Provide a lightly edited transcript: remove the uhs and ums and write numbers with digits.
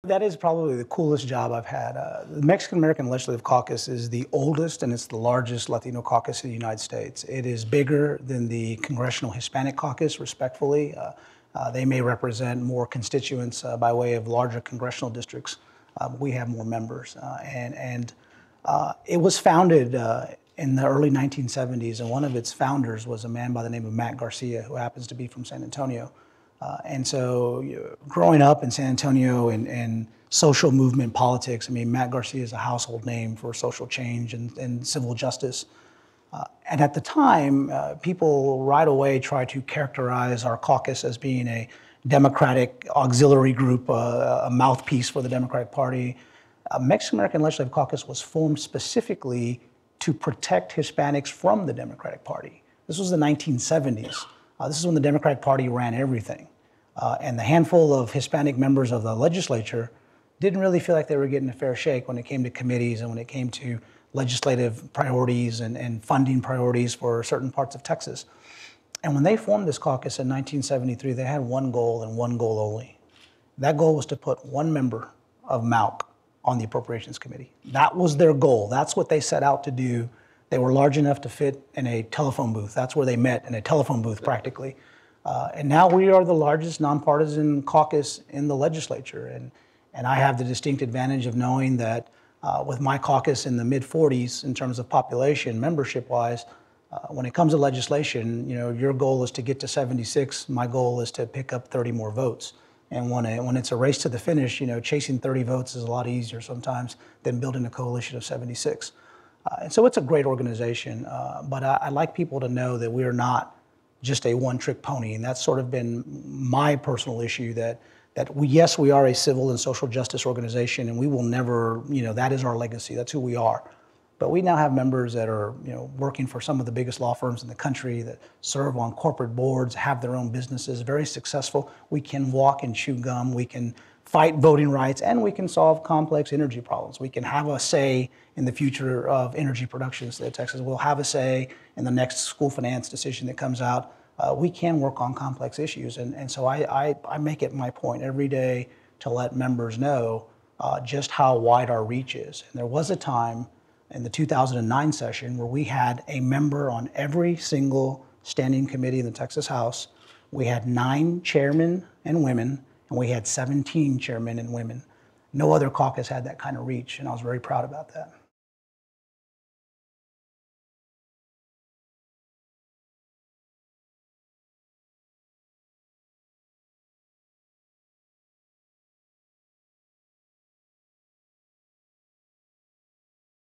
That is probably the coolest job I've had. The Mexican American Legislative Caucus is the oldest and it's the largest Latino caucus in the United States. It is bigger than the Congressional Hispanic Caucus, respectfully. They may represent more constituents by way of larger congressional districts. We have more members. It was founded in the early 1970s, and one of its founders was a man by the name of Matt Garcia, who happens to be from San Antonio. Growing up in San Antonio and social movement politics, I mean, Matt Garcia is a household name for social change and civil justice. And at the time, people right away tried to characterize our caucus as being a Democratic auxiliary group, a mouthpiece for the Democratic Party. Mexican American Legislative Caucus was formed specifically to protect Hispanics from the Democratic Party. This was the 1970s. This is when the Democratic Party ran everything. And the handful of Hispanic members of the legislature didn't really feel like they were getting a fair shake when it came to committees and when it came to legislative priorities and funding priorities for certain parts of Texas. And when they formed this caucus in 1973, they had one goal and one goal only. That goal was to put one member of MALC on the Appropriations Committee. That was their goal. That's what they set out to do. They were large enough to fit in a telephone booth. That's where they met, in a telephone booth practically. And now we are the largest nonpartisan caucus in the legislature. And I have the distinct advantage of knowing that with my caucus in the mid-40s in terms of population, membership-wise, when it comes to legislation, you know, your goal is to get to 76. My goal is to pick up 30 more votes. And when it's a race to the finish, you know, chasing 30 votes is a lot easier sometimes than building a coalition of 76. And so it's a great organization, but I'd like people to know that we are not just a one-trick pony, and that's sort of been my personal issue, that yes, we are a civil and social justice organization, and we will never, you know, that is our legacy, that's who we are. But we now have members that are, you know, working for some of the biggest law firms in the country, that serve on corporate boards, have their own businesses, very successful. We can walk and chew gum, we can fight voting rights, and we can solve complex energy problems. We can have a say in the future of energy production in the state of Texas. We'll have a say in the next school finance decision that comes out. We can work on complex issues. And so I make it my point every day to let members know just how wide our reach is. And there was a time in the 2009 session where we had a member on every single standing committee in the Texas House. We had 9 chairmen and women, and we had 17 chairmen and women. No other caucus had that kind of reach, and I was very proud about that.